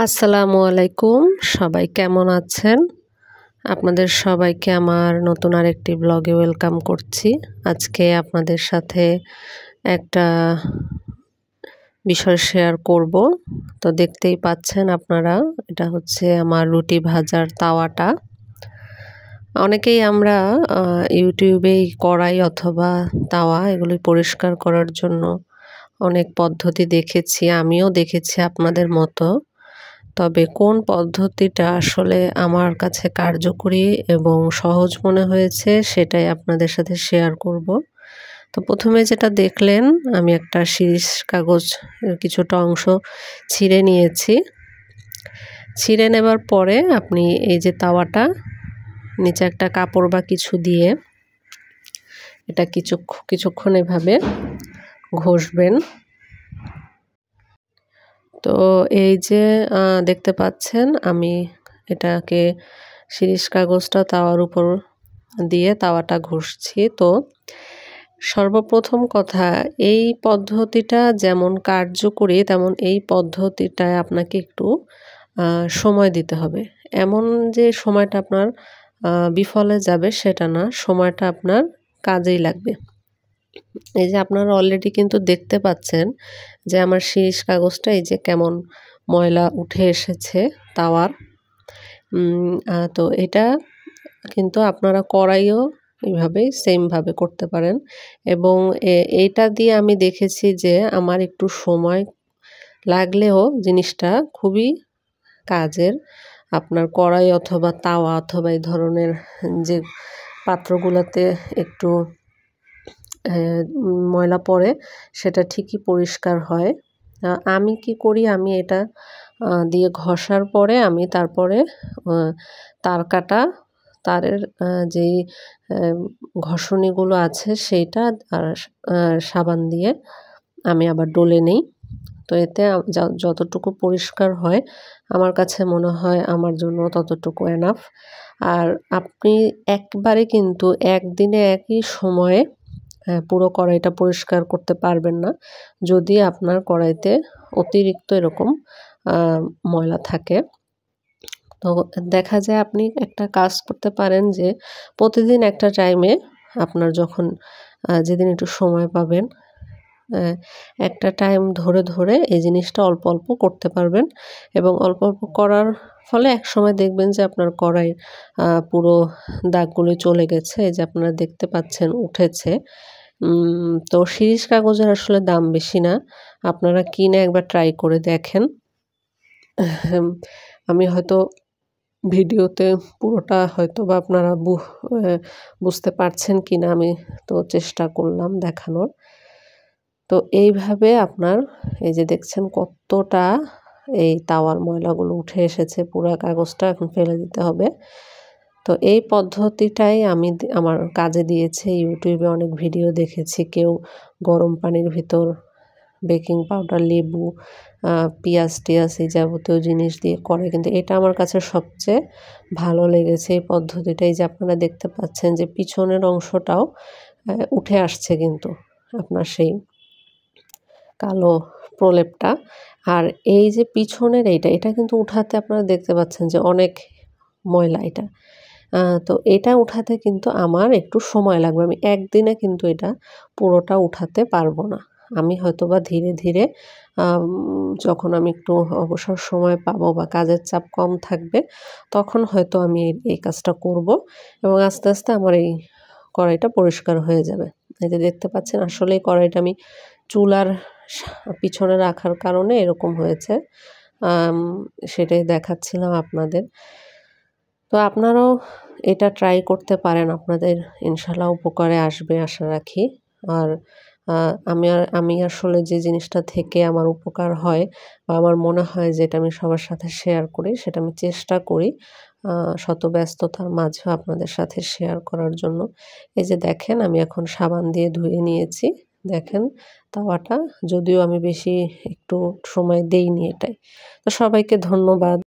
আসসালামু আলাইকুম। সবাই কেমন আছেন? আপনাদের সবাইকে আমার নতুন আরেকটি ব্লগে ওয়েলকাম করছি। আজকে আপনাদের সাথে একটা বিষয় শেয়ার করব। তো দেখতেই পাচ্ছেন আপনারা, এটা হচ্ছে আমার রুটি ভাজার তাওয়াটা। অনেকেই আমরা ইউটিউবেই কড়াই অথবা তাওয়া এগুলি পরিষ্কার করার জন্য অনেক পদ্ধতি দেখেছি, আমিও দেখেছি আপনাদের মতো। তবে কোন পদ্ধতিটা আসলে আমার কাছে কার্যকরী এবং সহজ মনে হয়েছে সেটাই আপনাদের সাথে শেয়ার করব। তো প্রথমে যেটা দেখলেন, আমি একটা শিরিষ কাগজ কিছুটা অংশ ছিঁড়ে নিয়েছি। ছিঁড়ে নেবার পরে আপনি এই যে তাওয়াটা নিচে একটা কাপড় বা কিছু দিয়ে এটা কিছুক্ষণ এভাবে ঘষবেন। তো এই যে দেখতে পাচ্ছেন আমি এটাকে শিরিষ কাগজটা তাওয়ার উপর দিয়ে তাওয়াটা ঘষছি। তো সর্বপ্রথম কথা, এই পদ্ধতিটা যেমন কার্যকরী তেমন এই পদ্ধতিটায় আপনাকে একটু সময় দিতে হবে। এমন যে সময়টা আপনার বিফলে যাবে সেটা না, সময়টা আপনার কাজেই লাগবে। এই যে আপনারা অলরেডি কিন্তু দেখতে পাচ্ছেন যে আমার শিরিষ কাগজটা এই যে কেমন ময়লা উঠে এসেছে তাওয়ার। তো এটা কিন্তু আপনারা কড়াইও এইভাবেই সেমভাবে করতে পারেন এবং এইটা দিয়ে আমি দেখেছি যে আমার একটু সময় লাগলেও জিনিসটা খুবই কাজের। আপনার কড়াই অথবা তাওয়া অথবা এই ধরনের যে পাত্রগুলোতে একটু ময়লা পড়ে সেটা ঠিকই পরিষ্কার হয়। আমি কি করি, আমি এটা দিয়ে ঘষার পরে আমি তারপরে তার কাটা তারের যেই ঘষণিগুলো আছে সেইটা আর সাবান দিয়ে আমি আবার ডলে নেই। তো এতে যতটুকু পরিষ্কার হয় আমার কাছে মনে হয় আমার জন্য ততটুকু এনাফ। আর আপনি একবারে কিন্তু একদিনে একই সময়ে পুরো কড়াইটা পরিষ্কার করতে পারবেন না, যদি আপনার কড়াইতে অতিরিক্ত এরকম ময়লা থাকে। তো দেখা যায় আপনি একটা কাজ করতে পারেন যে প্রতিদিন একটা টাইমে আপনার যখন যেদিন একটু সময় পাবেন একটা টাইম ধরে ধরে এই জিনিসটা অল্প অল্প করতে পারবেন এবং অল্প অল্প করার ফলে একসময় দেখবেন যে আপনার কড়াই পুরো দাগগুলো চলে গেছে। এই যে আপনারা দেখতে পাচ্ছেন উঠেছে। তো শিরিষ কাগজের আসলে দাম বেশি না, আপনারা কিনে একবার ট্রাই করে দেখেন। আমি হয়তো ভিডিওতে পুরোটা হয়তো বা আপনারা বুঝতে পারছেন কিনা, আমি তো চেষ্টা করলাম দেখানোর। তো এইভাবে আপনার এই যে দেখছেন কতটা এই তাওয়ার ময়লাগুলো উঠে এসেছে, পুরো কাগজটা এখন ফেলে দিতে হবে। তো এই পদ্ধতিটাই আমি আমার কাজে দিয়েছে। ইউটিউবে অনেক ভিডিও দেখেছি, কেউ গরম পানির ভিতর বেকিং পাউডার, লেবু, পিঁয়াজ টিয়াজ এই যাবতীয় জিনিস দিয়ে করে, কিন্তু এটা আমার কাছে সবচেয়ে ভালো লেগেছে এই পদ্ধতিটাই। যে আপনারা দেখতে পাচ্ছেন যে পিছনের অংশটাও উঠে আসছে কিন্তু আপনার সেই কালো প্রলেপটা। আর এই যে পিছনের এটা কিন্তু উঠাতে আপনারা দেখতে পাচ্ছেন যে অনেক ময়লা এটা। তো এটা উঠাতে কিন্তু আমার একটু সময় লাগবে। আমি একদিনে কিন্তু এটা পুরোটা উঠাতে পারবো না। আমি হয়তোবা ধীরে ধীরে যখন আমি একটু অবসর সময় পাবো বা কাজের চাপ কম থাকবে তখন হয়তো আমি এই কাজটা করব এবং আস্তে আস্তে আমার এই কড়াইটা পরিষ্কার হয়ে যাবে। এই যে দেখতে পাচ্ছেন আসলে এই কড়াইটা আমি চুলার পিছনে রাখার কারণে এরকম হয়েছে। সেটাই দেখাচ্ছিলাম আপনাদের। তো আপনারাও এটা ট্রাই করতে পারেন, আপনাদের ইনশাআল্লাহ উপকারে আসবে আশা রাখি। আর আমি আসলে যে জিনিসটা থেকে আমার উপকার হয় বা আমার মনে হয় যে এটা আমি সবার সাথে শেয়ার করি, সেটা আমি চেষ্টা করি শত ব্যস্ততার মাঝেও আপনাদের সাথে শেয়ার করার জন্য। এই যে দেখেন আমি এখন সাবান দিয়ে ধুয়ে নিয়েছি। দেখেন তাওয়াটা, যদিও আমি বেশি একটু সময় দেইনি এটায়। তো সবাইকে ধন্যবাদ।